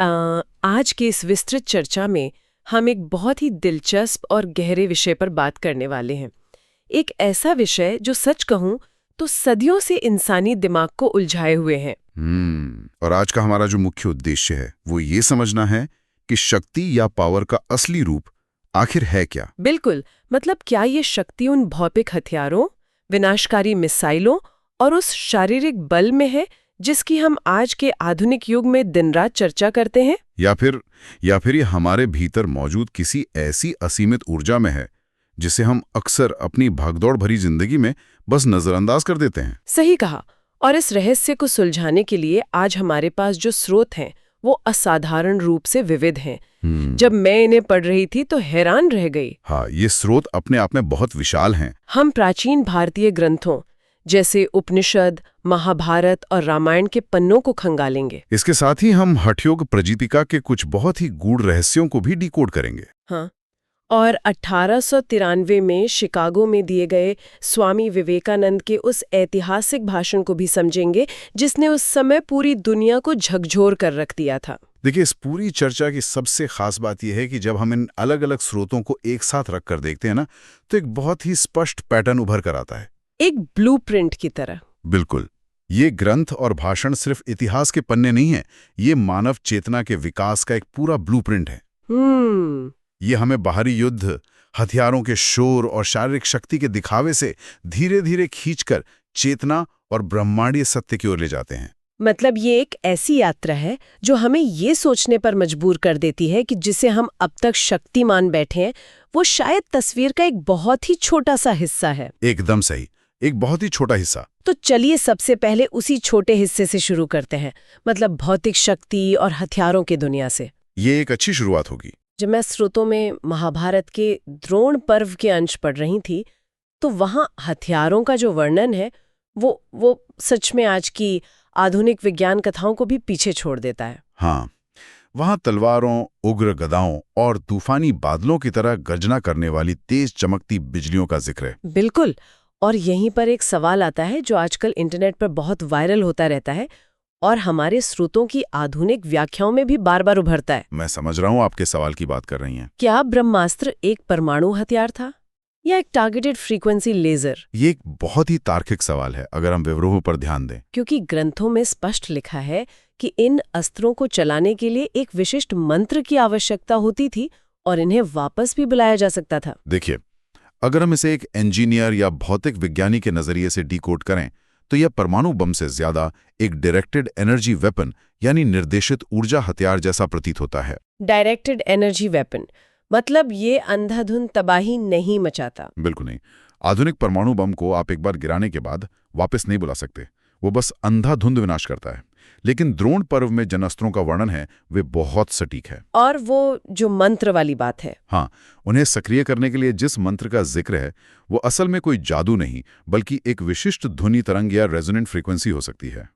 आज के इस विस्तृत चर्चा में हम एक बहुत ही दिलचस्प और गहरे विषय पर बात करने वाले हैं। एक ऐसा विषय जो सच कहूं तो सदियों से इंसानी दिमाग को उलझाए हुए है। और आज का हमारा जो मुख्य उद्देश्य है वो ये समझना है कि शक्ति या पावर का असली रूप आखिर है क्या। बिल्कुल, मतलब क्या ये शक्ति उन भौतिक हथियारों, विनाशकारी मिसाइलों और उस शारीरिक बल में है जिसकी हम आज के आधुनिक युग में दिन रात चर्चा करते हैं, या फिर ये हमारे भीतर मौजूद किसी ऐसी असीमित ऊर्जा में है जिसे हम अक्सर अपनी भागदौड़ भरी जिंदगी में बस नजरअंदाज कर देते हैं। सही कहा। और इस रहस्य को सुलझाने के लिए आज हमारे पास जो स्रोत हैं वो असाधारण रूप से विविध हैं। जब मैं इन्हें पढ़ रही थी तो हैरान रह गई। हाँ, ये स्रोत अपने आप में बहुत विशाल हैं। हम प्राचीन भारतीय ग्रंथों जैसे उपनिषद, महाभारत और रामायण के पन्नों को खंगालेंगे। इसके साथ ही हम हठयोग प्रजीतिका के कुछ बहुत ही गूढ़ रहस्यों को भी डिकोड करेंगे। हाँ, और 1893 में शिकागो में दिए गए स्वामी विवेकानंद के उस ऐतिहासिक भाषण को भी समझेंगे जिसने उस समय पूरी दुनिया को झकझोर कर रख दिया था। देखिए, इस पूरी चर्चा की सबसे खास बात यह है कि जब हम इन अलग अलग स्रोतों को एक साथ रख कर देखते हैं ना, तो एक बहुत ही स्पष्ट पैटर्न उभर कर आता है, एक ब्लूप्रिंट की तरह। बिल्कुल। ये ग्रंथ और भाषण सिर्फ इतिहास के पन्ने नहीं है, ये मानव चेतना के विकास का एक पूरा ब्लूप्रिंट है। ये हमें बाहरी युद्ध, हथियारों के शोर और शारीरिक शक्ति के दिखावे से धीरे धीरे खींचकर चेतना और ब्रह्मांडीय सत्य की ओर ले जाते हैं। मतलब ये एक ऐसी यात्रा है जो हमें ये सोचने पर मजबूर कर देती है कि जिसे हम अब तक शक्ति मान बैठे हैं वो शायद तस्वीर का एक बहुत ही छोटा सा हिस्सा है। एकदम सही, एक बहुत ही छोटा हिस्सा। तो चलिए सबसे पहले उसी छोटे हिस्से से शुरू करते हैं, मतलब भौतिक शक्ति और हथियारों की दुनिया से। ये एक अच्छी शुरुआत होगी। जब मैं स्रोतों में महाभारत के द्रोण पर्व के अंश पढ़ रही थी तो वहां हथियारों का जो वर्णन है वो सच में आज की आधुनिक विज्ञान कथाओं को भी पीछे छोड़ देता है। हाँ, वहां तलवारों, उग्र गदाओं और तूफानी बादलों की तरह गर्जना करने वाली तेज चमकती बिजलियों का जिक्र है। बिल्कुल। और यहीं पर एक सवाल आता है जो आजकल इंटरनेट पर बहुत वायरल होता रहता है और हमारे स्रोतों की आधुनिक व्याख्याओं में भी बार बार उभरता है। मैं समझ रहा हूँ आपके सवाल की बात कर रही हैं। क्या ब्रह्मास्त्र एक परमाणु हथियार था या एक टारगेटेड फ्रीक्वेंसी लेजर? ये एक बहुत ही तार्किक सवाल है अगर हम विवरणों पर ध्यान दें, क्योंकि ग्रंथों में स्पष्ट लिखा है कि इन अस्त्रों को चलाने के लिए एक विशिष्ट मंत्र की आवश्यकता होती थी और इन्हें वापस भी बुलाया जा सकता था। देखिए, अगर हम इसे एक इंजीनियर या भौतिक विज्ञानी के नजरिए से डिकोड करें तो यह परमाणु बम से ज्यादा एक डायरेक्टेड एनर्जी वेपन यानी निर्देशित ऊर्जा हथियार जैसा प्रतीत होता है। डायरेक्टेड एनर्जी वेपन मतलब ये अंधाधुंध तबाही नहीं मचाता। बिल्कुल नहीं। आधुनिक परमाणु बम को आप एक बार गिराने के बाद वापस नहीं बुला सकते, वो बस अंधाधुंध विनाश करता है। लेकिन द्रोण पर्व में जिन अस्त्रों का वर्णन है वे बहुत सटीक है। और वो जो मंत्र वाली बात है, हाँ, उन्हें सक्रिय करने के लिए जिस मंत्र का जिक्र है वो असल में कोई जादू नहीं बल्कि एक विशिष्ट ध्वनि तरंग या रेजोनेंट फ्रीक्वेंसी हो सकती है।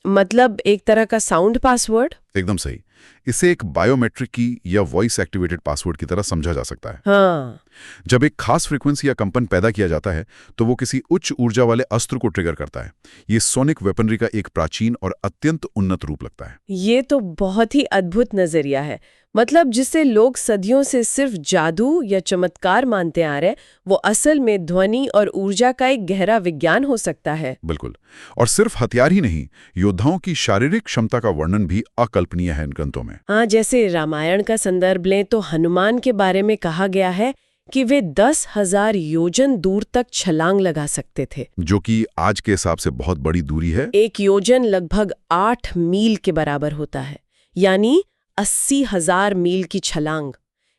मतलब एक तरह का साउंड पासवर्ड। एकदम सही। इसे एक बायोमेट्रिक की या वॉइस एक्टिवेटेड पासवर्ड की तरह समझा जा सकता है। हाँ। जब एक खास फ्रीक्वेंसी या कंपन पैदा किया जाता है तो वो किसी उच्च ऊर्जा वाले अस्त्र को ट्रिगर करता है। ये सोनिक वेपनरी का एक प्राचीन और अत्यंत उन्नत रूप लगता है। ये तो बहुत ही अद्भुत नजरिया है। मतलब जिसे लोग सदियों से सिर्फ जादू या चमत्कार मानते आ रहे, वो असल में ध्वनि और ऊर्जा का एक गहरा विज्ञान हो सकता है। बिल्कुल। और सिर्फ हथियार ही नहीं, योद्धाओं की शारीरिक क्षमता का वर्णन भी अकल्पनीय है इन ग्रंथों में। हाँ, जैसे रामायण का संदर्भ लें तो हनुमान के बारे में कहा गया है कि वे 10,000 योजन दूर तक छलांग लगा सकते थे, जो कि आज के हिसाब से बहुत बड़ी दूरी है। एक योजन लगभग 8 मील के बराबर होता है, यानी 80,000 मील की छलांग।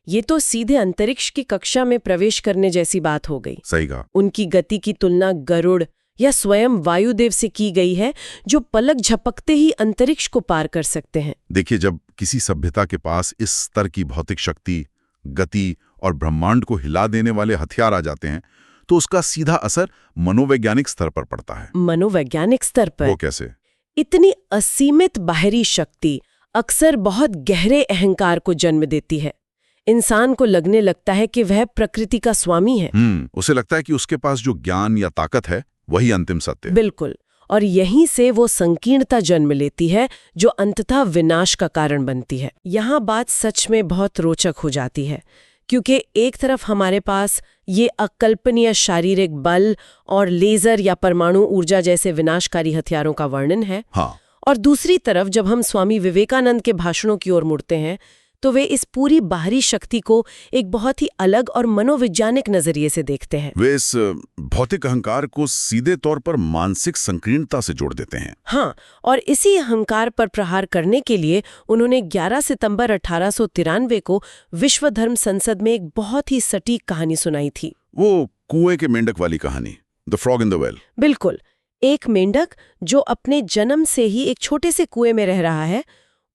ये तो सीधे अंतरिक्ष की कक्षा में प्रवेश करने जैसी बात हो गई। सही कहा। उनकी गति की तुलना गरुड़ या स्वयं वायुदेव से की गई है जो पलक झपकते ही अंतरिक्ष को पार कर सकते हैं। देखिए, जब किसी सभ्यता के पास इस स्तर की भौतिक शक्ति, गति और ब्रह्मांड को हिला देने वाले हथियार आ जाते हैं तो उसका सीधा असर मनोवैज्ञानिक स्तर पर पड़ता है। मनोवैज्ञानिक स्तर पर? वो कैसे? इतनी असीमित बाहरी शक्ति अक्सर बहुत गहरे अहंकार को जन्म देती है। इंसान को लगने लगता है कि वह प्रकृति का स्वामी है। उसे लगता है कि उसके पास जो ज्ञान या ताकत है वही अंतिम सत्य है। बिल्कुल। और यहीं से वो संकीर्णता जन्म लेती है जो अंततः विनाश का कारण बनती है। यहाँ बात सच में बहुत रोचक हो जाती है, क्योंकि एक तरफ हमारे पास ये अकल्पनीय शारीरिक बल और लेजर या परमाणु ऊर्जा जैसे विनाशकारी हथियारों का वर्णन है, हाँ। और दूसरी तरफ जब हम स्वामी विवेकानंद के भाषणों की ओर मुड़ते हैं तो वे इस पूरी बाहरी शक्ति को एक बहुत ही अलग और मनोवैज्ञानिक नजरिए से देखते हैं। वे इस भौतिक अहंकार को सीधे तौर पर मानसिक संकीर्णता से जोड़ देते हैं। हाँ, और इसी अहंकार पर प्रहार करने के लिए उन्होंने 11 सितंबर 1893 को विश्व धर्म संसद में एक बहुत ही सटीक कहानी सुनाई थी। वो कुएं के मेंढक वाली कहानी, the frog in the well. बिल्कुल। एक मेंढक जो अपने जन्म से ही एक छोटे से कुएं में रह रहा है,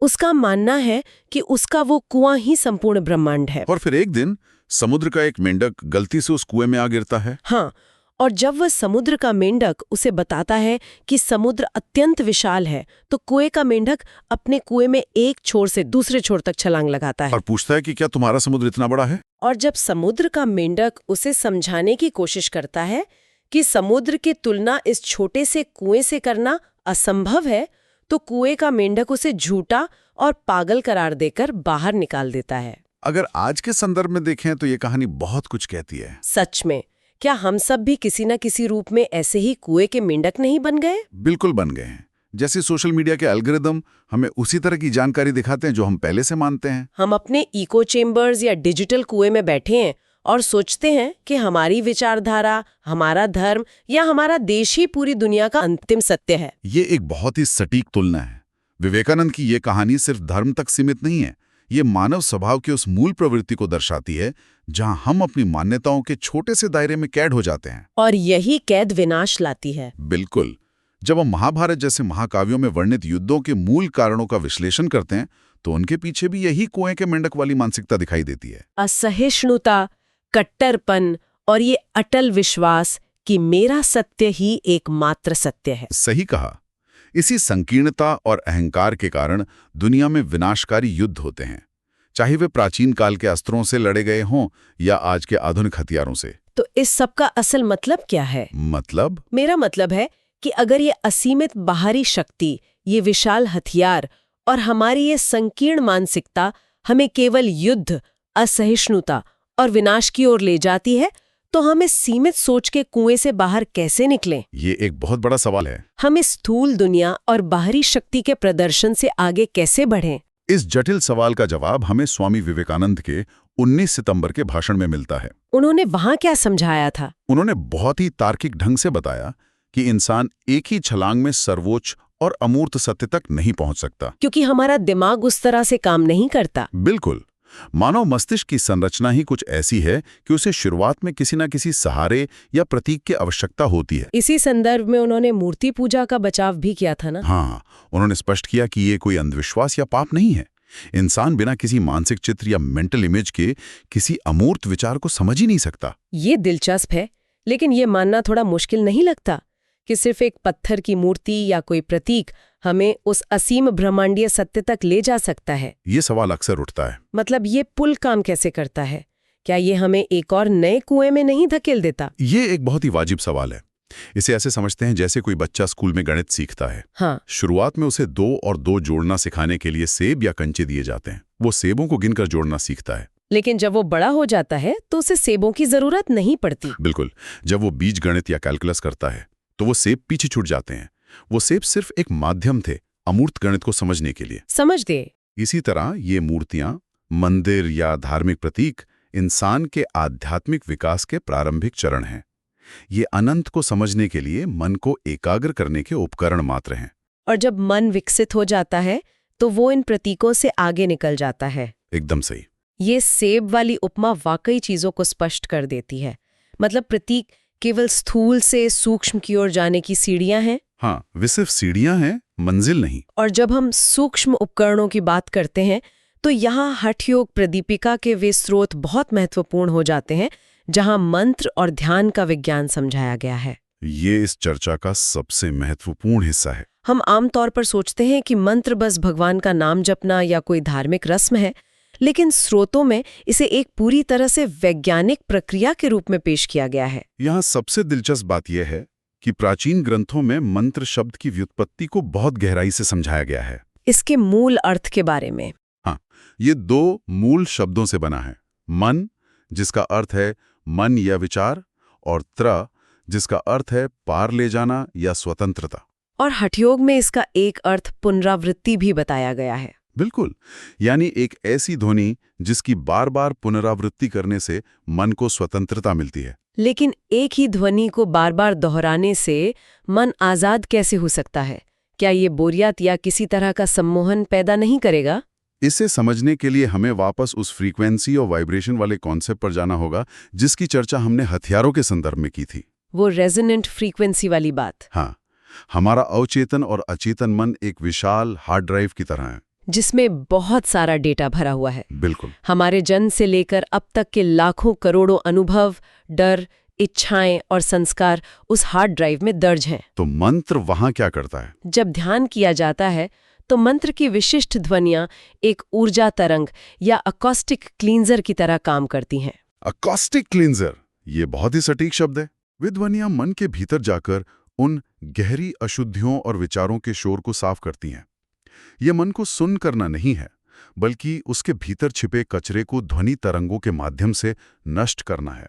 उसका मानना है कि उसका वो कुआं ही संपूर्ण ब्रह्मांड है। और फिर एक दिन समुद्र का एक मेंढक गलती से उस कुएं में आ गिरता है। हाँ, और जब वह समुद्र का मेंढक उसे बताता है कि समुद्र अत्यंत विशाल है, तो कुएं का मेंढक अपने कुएं में एक छोर से दूसरे छोर तक छलांग लगाता है और पूछता है कि क्या तुम्हारा समुद्र इतना बड़ा है? और जब समुद्र का मेंढक उसे समझाने की कोशिश करता है कि समुद्र की तुलना इस छोटे से कुएं से करना असंभव है, तो कुएं का मेंढक उसे झूठा और पागल करार देकर बाहर निकाल देता है। अगर आज के संदर्भ में देखें तो ये कहानी बहुत कुछ कहती है। सच में, क्या हम सब भी किसी न किसी रूप में ऐसे ही कुएं के मेंढक नहीं बन गए? बिल्कुल बन गए हैं। जैसे सोशल मीडिया के एल्गोरिदम हमें उसी तरह की जानकारी दिखाते हैं जो हम पहले से मानते हैं। हम अपने इको चेम्बर्स या डिजिटल कुएं में बैठे हैं और सोचते हैं कि हमारी विचारधारा, हमारा धर्म या हमारा देश ही पूरी दुनिया का अंतिम सत्य है। ये एक बहुत ही सटीक तुलना है। विवेकानंद की ये कहानी सिर्फ धर्म तक सीमित नहीं है, ये मानव स्वभाव की उस मूल प्रवृत्ति को दर्शाती है जहां हम अपनी मान्यताओं के छोटे से दायरे में कैद हो जाते हैं। और यही कैद विनाश लाती है। बिल्कुल। जब हम महाभारत जैसे महाकाव्यों में वर्णित युद्धों के मूल कारणों का विश्लेषण करते हैं तो उनके पीछे भी यही कुएं के मेंढक वाली मानसिकता दिखाई देती है। असहिष्णुता, कट्टरपन और ये अटल विश्वास कि मेरा सत्य ही एकमात्र सत्य है। सही कहा। इसी संकीर्णता और अहंकार के कारण दुनिया में विनाशकारी युद्ध होते हैं, चाहे वे प्राचीन काल के अस्त्रों से लड़े गए हों या आज के आधुनिक हथियारों से। तो इस सब का असल मतलब क्या है? मेरा मतलब है कि अगर ये असीमित बाहरी शक्ति, ये विशाल हथियार और हमारी ये संकीर्ण मानसिकता हमें केवल युद्ध, असहिष्णुता और विनाश की ओर ले जाती है, तो हम इस सीमित सोच के कुएं से बाहर कैसे निकलें? ये एक बहुत बड़ा सवाल है। हम इस स्थूल दुनिया और बाहरी शक्ति के प्रदर्शन से आगे कैसे बढ़ें? इस जटिल सवाल का जवाब हमें स्वामी विवेकानंद के 19 सितंबर के भाषण में मिलता है। उन्होंने वहां क्या समझाया था? उन्होंने बहुत ही तार्किक ढंग से बताया कि इंसान एक ही छलांग में सर्वोच्च और अमूर्त सत्य तक नहीं पहुंच सकता, क्योंकि हमारा दिमाग उस तरह से काम नहीं करता। बिल्कुल। मानव मस्तिष्क की संरचना ही कुछ ऐसी है कि उसे शुरुआत में किसी न किसी सहारे या प्रतीक की आवश्यकता होती है। इसी संदर्भ में उन्होंने मूर्ति पूजा का बचाव भी किया था ना? हाँ, उन्होंने स्पष्ट किया कि ये कोई अंधविश्वास या पाप नहीं है। इंसान बिना किसी मानसिक चित्र या मेंटल इमेज के किसी अमूर्त विचार को समझ ही नहीं सकता। ये दिलचस्प है, लेकिन ये मानना थोड़ा मुश्किल नहीं लगता कि सिर्फ एक पत्थर की मूर्ति या कोई प्रतीक हमें उस असीम ब्रह्मांडीय सत्य तक ले जा सकता है? ये सवाल अक्सर उठता है। मतलब ये पुल काम कैसे करता है? क्या ये हमें एक और नए कुएं में नहीं धकेल देता? ये एक बहुत ही वाजिब सवाल है। इसे ऐसे समझते हैं जैसे कोई बच्चा स्कूल में गणित सीखता है। हाँ। शुरुआत में उसे 2 और 2 जोड़ना सिखाने के लिए सेब या कंचे दिए जाते हैं। वो सेबों को गिनकर जोड़ना सीखता है। लेकिन जब वो बड़ा हो जाता है तो उसे सेबों की जरूरत नहीं पड़ती। बिल्कुल। जब वो बीज गणित या कैलकुलस करता है तो वो सेब पीछे छूट जाते हैं। वो सेब सिर्फ एक माध्यम थे अमूर्त गणित को समझने के लिए। समझ गए। इसी तरह ये मूर्तियां, मंदिर या धार्मिक प्रतीक इंसान के आध्यात्मिक विकास के प्रारंभिक चरण हैं। ये अनंत को समझने के लिए मन को एकाग्र करने के उपकरण मात्र हैं। और जब मन विकसित हो जाता है तो वो इन प्रतीकों से आगे निकल जाता है। एकदम सही। ये सेब वाली उपमा वाकई चीजों को स्पष्ट कर देती है। मतलब प्रतीक केवल स्थूल से सूक्ष्म की ओर जाने की सीढ़ियां हैं। हाँ, वे सिर्फ सीढ़ियां हैं, मंजिल नहीं। और जब हम सूक्ष्म उपकरणों की बात करते हैं तो यहाँ हठ योग प्रदीपिका के वे स्रोत बहुत महत्वपूर्ण हो जाते हैं जहाँ मंत्र और ध्यान का विज्ञान समझाया गया है। ये इस चर्चा का सबसे महत्वपूर्ण हिस्सा है। हम आमतौर पर सोचते हैं कि मंत्र बस भगवान का नाम जपना या कोई धार्मिक रस्म है, लेकिन स्रोतों में इसे एक पूरी तरह से वैज्ञानिक प्रक्रिया के रूप में पेश किया गया है। यहाँ सबसे दिलचस्प बात यह है कि प्राचीन ग्रंथों में मंत्र शब्द की व्युत्पत्ति को बहुत गहराई से समझाया गया है। इसके मूल अर्थ के बारे में? हाँ, ये 2 मूल शब्दों से बना है। मन, जिसका अर्थ है मन या विचार, और त्र, जिसका अर्थ है पार ले जाना या स्वतंत्रता। और हठयोग में इसका एक अर्थ पुनरावृत्ति भी बताया गया है। बिल्कुल, यानी एक ऐसी ध्वनि जिसकी बार बार पुनरावृत्ति करने से मन को स्वतंत्रता मिलती है। लेकिन एक ही ध्वनि को बार बार दोहराने से मन आजाद कैसे हो सकता है? क्या ये बोरियत या किसी तरह का सम्मोहन पैदा नहीं करेगा? इसे समझने के लिए हमें वापस उस फ्रीक्वेंसी और वाइब्रेशन वाले कॉन्सेप्ट पर जाना होगा जिसकी चर्चा हमने हथियारों के संदर्भ में की थी। वो रेजोनेंट फ्रीक्वेंसी वाली बात। हाँ, हमारा अवचेतन और अचेतन मन एक विशाल हार्ड ड्राइव की तरह है, जिसमें बहुत सारा डेटा भरा हुआ है। बिल्कुल। हमारे जन्म से लेकर अब तक के लाखों करोड़ों अनुभव, डर, इच्छाएं और संस्कार उस हार्ड ड्राइव में दर्ज हैं। तो मंत्र वहां क्या करता है? जब ध्यान किया जाता है तो मंत्र की विशिष्ट ध्वनियां एक ऊर्जा तरंग या अकॉस्टिक क्लींजर की तरह काम करती हैं। अकॉस्टिक क्लींजर, ये बहुत ही सटीक शब्द है। वे ध्वनियां मन के भीतर जाकर उन गहरी अशुद्धियों और विचारों के शोर को साफ करती हैं। ये मन को सुन करना नहीं है, बल्कि उसके भीतर छिपे कचरे को ध्वनि तरंगों के माध्यम से नष्ट करना है।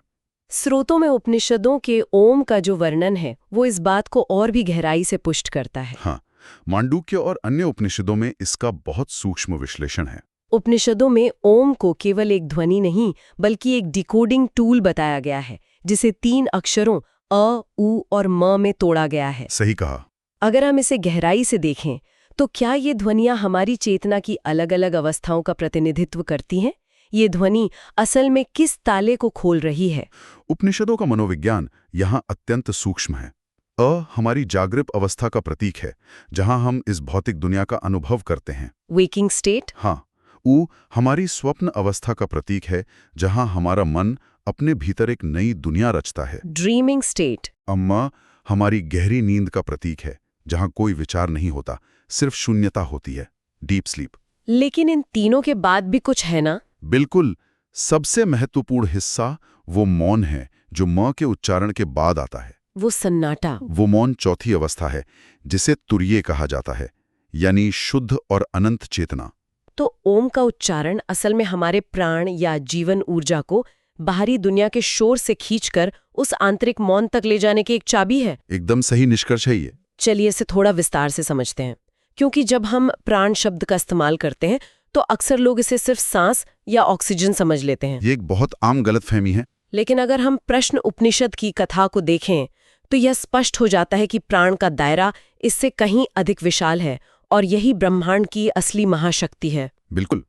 स्रोतों में उपनिषदों के ओम का जो वर्णन है वो इस बात को और भी गहराई से पुष्ट करता है। हाँ, मांडूक्य और अन्य उपनिषदों में इसका बहुत सूक्ष्म विश्लेषण है। उपनिषदों में ओम को केवल एक ध्वनि नहीं बल्कि एक डिकोडिंग टूल बताया गया है, जिसे 3 अक्षरों अ, उ और म में तोड़ा गया है। सही कहा। अगर हम इसे गहराई से देखें तो क्या ये ध्वनियां हमारी चेतना की अलग-अलग अवस्थाओं का प्रतिनिधित्व करती हैं? ये ध्वनि असल में किस ताले को खोल रही है? उपनिषदों का मनोविज्ञान यहाँ अत्यंत सूक्ष्म है। अ हमारी जागृत अवस्था का प्रतीक है, जहाँ हम इस भौतिक दुनिया का अनुभव करते हैं। Waking state. हाँ, उ हमारी स्वप्न अवस्था का प्रतीक है, जहाँ हमारा मन अपने भीतर एक नई दुनिया रचता है। Dreaming state. अम्मा हमारी गहरी नींद का प्रतीक है, जहाँ कोई विचार नहीं होता, सिर्फ शून्यता होती है। Deep sleep. लेकिन इन तीनों के बाद भी कुछ है ना? बिल्कुल। सबसे महत्वपूर्ण हिस्सा वो मौन है जो म के उच्चारण के बाद आता है। वो सन्नाटा। वो मौन चौथी अवस्था है, जिसे तुरीय कहा जाता है, यानी शुद्ध और अनंत चेतना। तो ओम का उच्चारण असल में हमारे प्राण या जीवन ऊर्जा को बाहरी दुनिया के शोर से खींचकर उस आंतरिक मौन तक ले जाने की एक चाबी है। एकदम सही निष्कर्ष है ये। चलिए इसे थोड़ा विस्तार से समझते हैं, क्योंकि जब हम प्राण शब्द का इस्तेमाल करते हैं तो अक्सर लोग इसे सिर्फ सांस या ऑक्सीजन समझ लेते हैं। ये एक बहुत आम गलतफहमी है। लेकिन अगर हम प्रश्न उपनिषद की कथा को देखें तो यह स्पष्ट हो जाता है कि प्राण का दायरा इससे कहीं अधिक विशाल है और यही ब्रह्मांड की असली महाशक्ति है। बिल्कुल।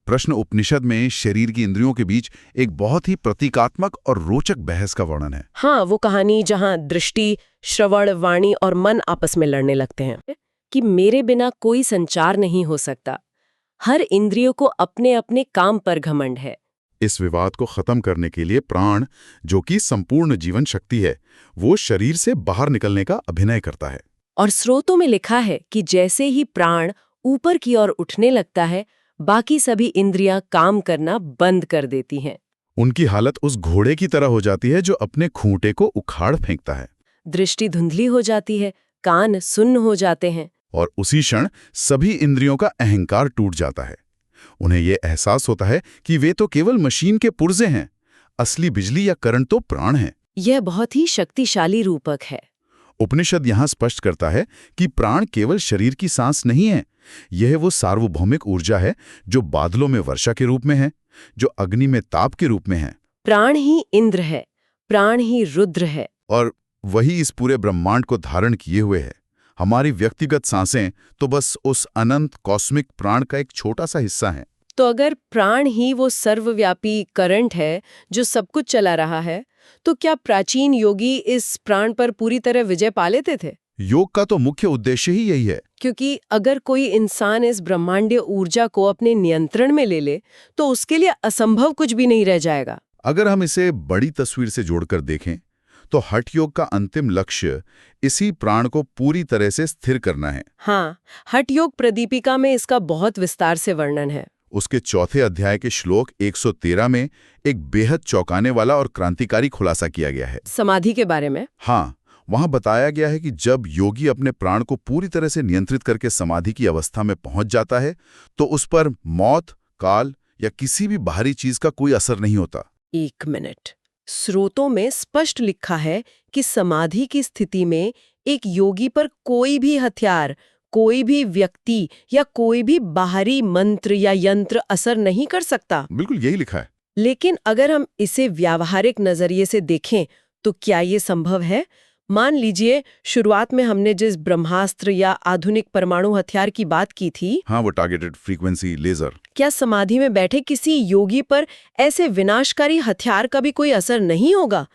प्रश्न उपनिषद में शरीर की इंद्रियों के बीच एक बहुत ही प्रतीकात्मक और रोचक बहस का वर्णन है। हाँ, वो कहानी जहाँ दृष्टि, श्रवण, वाणी और मन आपस में लड़ने लगते हैं कि मेरे बिना कोई संचार नहीं हो सकता। हर इंद्रियों को अपने अपने काम पर घमंड है। इस विवाद को खत्म करने के लिए प्राण, जो कि संपूर्ण जीवन शक्ति है, वो शरीर से बाहर निकलने का अभिनय करता है। और स्रोतों में लिखा है कि जैसे ही प्राण ऊपर की ओर उठने लगता है, बाकी सभी इंद्रियां काम करना बंद कर देती हैं। उनकी हालत उस घोड़े की तरह हो जाती है जो अपने खूंटे को उखाड़ फेंकता है। दृष्टि धुंधली हो जाती है, कान सुन्न हो जाते हैं। और उसी क्षण सभी इंद्रियों का अहंकार टूट जाता है। उन्हें यह एहसास होता है कि वे तो केवल मशीन के पुर्जे हैं, असली बिजली या करंट तो प्राण है। यह बहुत ही शक्तिशाली रूपक है। उपनिषद यहाँ स्पष्ट करता है कि प्राण केवल शरीर की सांस नहीं है, यह वो सार्वभौमिक ऊर्जा है जो बादलों में वर्षा के रूप में है, जो अग्नि में ताप के रूप में है। प्राण ही इंद्र है, प्राण ही रुद्र है, और वही इस पूरे ब्रह्मांड को धारण किए हुए है। हमारी व्यक्तिगत सांसें तो बस उस अनंत कॉस्मिक प्राण का एक छोटा सा हिस्सा है। तो अगर प्राण ही वो सर्वव्यापी करंट है जो सब कुछ चला रहा है, तो क्या प्राचीन योगी इस प्राण पर पूरी तरह विजय पा लेते थे? योग का तो मुख्य उद्देश्य ही यही है। क्योंकि अगर कोई इंसान इस ब्रह्मांडीय ऊर्जा को अपने नियंत्रण में ले ले तो उसके लिए असंभव कुछ भी नहीं रह जाएगा। अगर हम इसे बड़ी तस्वीर से जोड़कर देखें तो हठ योग का अंतिम लक्ष्य इसी प्राण को पूरी तरह से स्थिर करना है। हाँ, हठ योग प्रदीपिका में इसका बहुत विस्तार से वर्णन है। उसके चौथे अध्याय के श्लोक 113 में एक बेहद चौंकाने वाला और क्रांतिकारी खुलासा किया गया है। समाधि के बारे में? हाँ, वहां बताया गया है कि जब योगी अपने प्राण को पूरी तरह से नियंत्रित करके समाधि की अवस्था में पहुंच जाता है तो उस पर मौत, काल या किसी भी बाहरी चीज का कोई असर नहीं होता। 1 मिनट। स्रोतों में स्पष्ट लिखा है कि समाधि की स्थिति में एक योगी पर कोई भी हथियार, कोई भी व्यक्ति या कोई भी बाहरी मंत्र या यंत्र असर नहीं कर सकता। बिल्कुल यही लिखा है। लेकिन अगर हम इसे व्यावहारिक नजरिए से देखें तो क्या ये संभव है? मान लीजिए शुरुआत में हमने जिस ब्रह्मास्त्र या आधुनिक परमाणु हथियार की बात की थी, हाँ, वो टारगेटेड फ्रीक्वेंसी लेजर। क्या समाधि में बैठे किसी योगी पर ऐसे विनाशकारी हथियार का भी कोई असर नहीं होगा?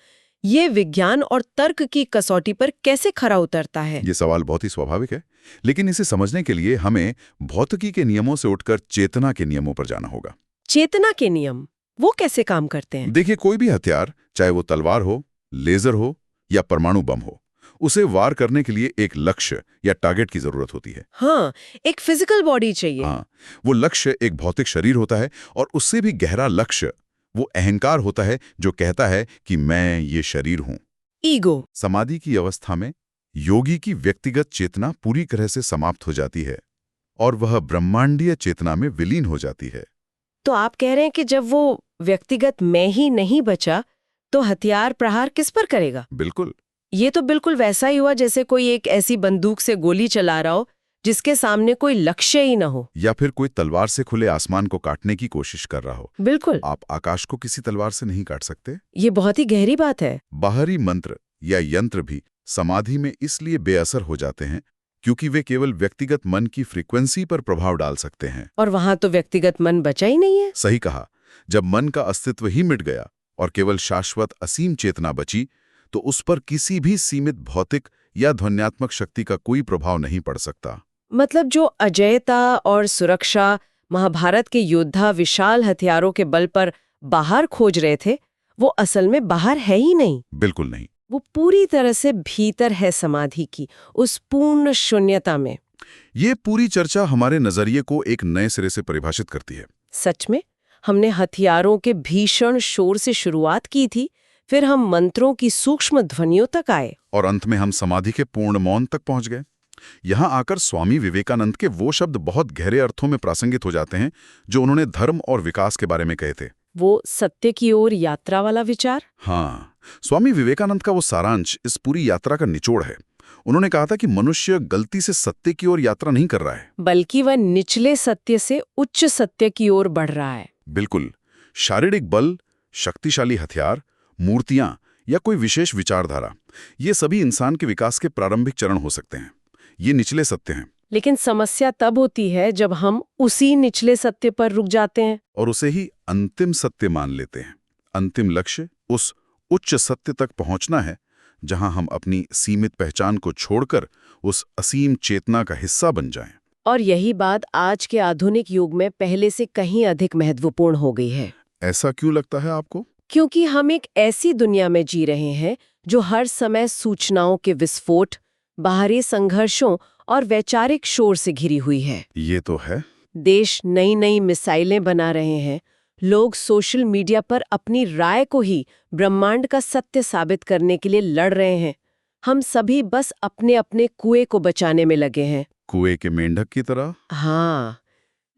ये विज्ञान और तर्क की कसौटी पर कैसे खरा उतरता है? ये सवाल बहुत ही स्वाभाविक है, लेकिन इसे समझने के लिए हमें भौतिकी के नियमों से उठकर चेतना के नियमों पर जाना होगा। चेतना के नियम वो कैसे काम करते हैं? देखिए, कोई भी हथियार, चाहे वो तलवार हो, लेजर हो या परमाणु बम हो, उसे वार करने के लिए एक लक्ष्य या टारगेट की जरूरत होती है। हाँ, एक फिजिकल बॉडी चाहिए। हाँ, वो लक्ष्य एक भौतिक शरीर होता है और उससे भी गहरा लक्ष्य वो अहंकार होता है जो कहता है कि मैं ये शरीर हूं। ईगो। समाधि की अवस्था में योगी की व्यक्तिगत चेतना पूरी तरह से समाप्त हो जाती है और वह ब्रह्मांडीय चेतना में विलीन हो जाती है। तो आप कह रहे हैं कि जब वो व्यक्तिगत मैं ही नहीं बचा तो हथियार प्रहार किस पर करेगा? बिल्कुल। ये तो बिल्कुल वैसा ही हुआ जैसे कोई एक ऐसी बंदूक से गोली चला रहा हो जिसके सामने कोई लक्ष्य ही ना हो। या फिर कोई तलवार से खुले आसमान को काटने की कोशिश कर रहा हो। बिल्कुल। आप आकाश को किसी तलवार से नहीं काट सकते। ये बहुत ही गहरी बात है। बाहरी मंत्र या यंत्र भी समाधि में इसलिए बेअसर हो जाते हैं क्योंकि वे केवल व्यक्तिगत मन की फ्रीक्वेंसी पर प्रभाव डाल सकते हैं। और वहां तो व्यक्तिगत मन बचा ही नहीं है। सही कहा। जब मन का अस्तित्व ही मिट गया और केवल शाश्वत असीम चेतना बची तो उस पर किसी भी सीमित भौतिक या ध्वन्यात्मक शक्ति का कोई प्रभाव नहीं पड़ सकता। मतलब जो अजयता और सुरक्षा महाभारत के योद्धा विशाल हथियारों के बल पर बाहर खोज रहे थे, वो असल में बाहर है ही नहीं। बिल्कुल नहीं। वो पूरी तरह से भीतर है समाधि की, उस पूर्ण शून्यता में। ये पूरी चर्चा हमारे नजरिए को एक नए सिरे से परिभाषित करती है। सच में, हमने हथियारों के भीषण शोर से शुरुआत की थी, फिर हम मंत्रों की सूक्ष्म ध्वनियों तक आए और अंत में हम समाधि के पूर्ण मौन तक पहुंच गए। यहाँ आकर स्वामी विवेकानंद के वो शब्द बहुत गहरे अर्थों में प्रासंगिक हो जाते हैं जो उन्होंने धर्म और विकास के बारे में कहे थे। वो सत्य की ओर यात्रा वाला विचार। हाँ, स्वामी विवेकानंद का वो सारांश इस पूरी यात्रा का निचोड़ है। उन्होंने कहा था कि मनुष्य गलती से सत्य की ओर यात्रा नहीं कर रहा है, बल्कि वह निचले सत्य से उच्च सत्य की ओर बढ़ रहा है। बिल्कुल। शारीरिक बल, शक्तिशाली हथियार, मूर्तियां या कोई विशेष विचारधारा, ये सभी इंसान के विकास के प्रारंभिक चरण हो सकते हैं। ये निचले सत्य हैं। लेकिन समस्या तब होती है जब हम उसी निचले सत्य पर रुक जाते हैं और उसे ही अंतिम सत्य मान लेते हैं। अंतिम लक्ष्य उस उच्च सत्य तक पहुंचना है जहां हम अपनी सीमित पहचान को छोड़कर उस असीम चेतना का हिस्सा बन जाएं। और यही बात आज के आधुनिक युग में पहले से कहीं अधिक महत्वपूर्ण हो गई है। ऐसा क्यों लगता है आपको? क्योंकि हम एक ऐसी दुनिया में जी रहे हैं जो हर समय सूचनाओं के विस्फोट, बाहरी संघर्षों और वैचारिक शोर से घिरी हुई है। ये तो है। देश नई नई मिसाइलें बना रहे हैं, लोग सोशल मीडिया पर अपनी राय को ही ब्रह्मांड का सत्य साबित करने के लिए लड़ रहे हैं। हम सभी बस अपने अपने कुएं को बचाने में लगे हैं। कुएं के मेंढक की तरह। हाँ,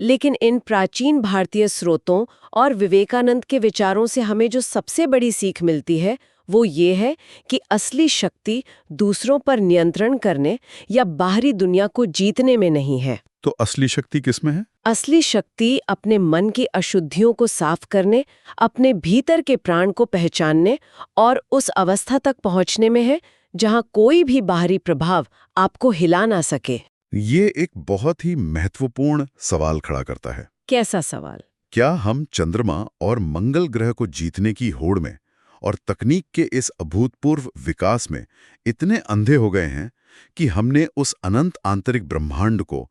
लेकिन इन प्राचीन भारतीय स्रोतों और विवेकानंद के विचारों से हमें जो सबसे बड़ी सीख मिलती है वो ये है कि असली शक्ति दूसरों पर नियंत्रण करने या बाहरी दुनिया को जीतने में नहीं है। तो असली शक्ति किसमें है? असली शक्ति अपने मन की अशुद्धियों को साफ करने, अपने भीतर के प्राण को पहचानने और उस अवस्था तक पहुंचने में है जहां कोई भी बाहरी प्रभाव आपको हिला ना सके। ये एक बहुत ही महत्वपूर्ण सवाल खड़ा करता है। कैसा सवाल? क्या हम चंद्रमा और मंगल ग्रह को जीतने की होड़ में और तकनीक के इस अभूतपूर्व विकास में इतने अंधे हो गए हैं कि हमने उस अनंत आंतरिक ब्रह्मांड को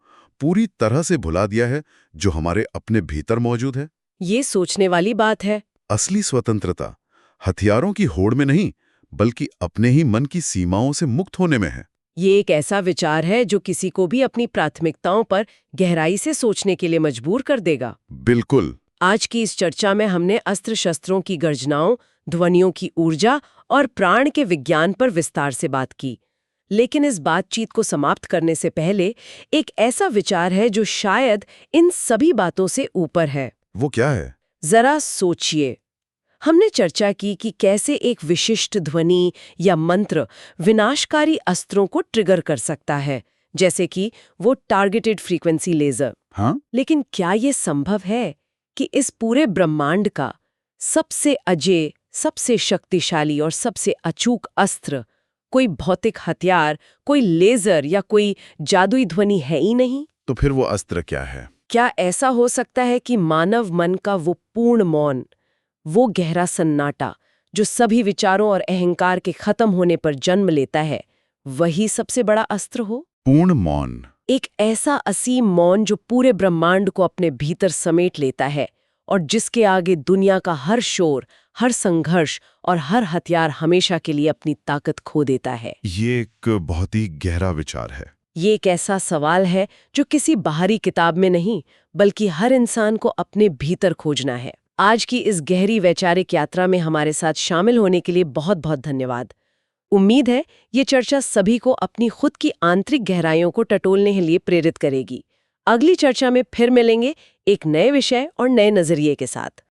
पूरी तरह से भुला दिया है जो हमारे अपने भीतर मौजूद है? ये सोचने वाली बात है। असली स्वतंत्रता हथियारों की होड़ में नहीं, बल्कि अपने ही मन की सीमाओं से मुक्त होने में है। ये एक ऐसा विचार है जो किसी को भी अपनी प्राथमिकताओं पर गहराई से सोचने के लिए मजबूर कर देगा। बिल्कुल। आज की इस चर्चा में हमने अस्त्र शस्त्रों की गर्जनाओं, ध्वनियों की ऊर्जा और प्राण के विज्ञान पर विस्तार से बात की। लेकिन इस बातचीत को समाप्त करने से पहले एक ऐसा विचार है जो शायद इन सभी बातों से ऊपर है। वो क्या है? जरा सोचिए। हमने चर्चा की कि कैसे एक विशिष्ट ध्वनि या मंत्र विनाशकारी अस्त्रों को ट्रिगर कर सकता है, जैसे कि वो टारगेटेड फ्रीक्वेंसी लेजर। हाँ? लेकिन क्या ये संभव है कि इस पूरे ब्रह्मांड का सबसे अजेय, सबसे शक्तिशाली और सबसे अचूक अस्त्र कोई भौतिक हथियार, कोई लेजर या कोई जादुई ध्वनि है ही नहीं? तो फिर वो अस्त्र क्या है? क्या ऐसा हो सकता है कि मानव मन का वो पूर्ण मौन, वो गहरा सन्नाटा जो सभी विचारों और अहंकार के खत्म होने पर जन्म लेता है, वही सबसे बड़ा अस्त्र हो? पूर्ण मौन। एक ऐसा असीम मौन जो पूरे ब्रह्मांड को अपने भीतर समेट लेता है और जिसके आगे दुनिया का हर शोर, हर संघर्ष और हर हथियार हमेशा के लिए अपनी ताकत खो देता है। ये एक बहुत ही गहरा विचार है। ये एक ऐसा सवाल है जो किसी बाहरी किताब में नहीं, बल्कि हर इंसान को अपने भीतर खोजना है। आज की इस गहरी वैचारिक यात्रा में हमारे साथ शामिल होने के लिए बहुत बहुत धन्यवाद। उम्मीद है ये चर्चा सभी को अपनी खुद की आंतरिक गहराइयों को टटोलने के लिए प्रेरित करेगी। अगली चर्चा में फिर मिलेंगे एक नए विषय और नए नजरिए के साथ।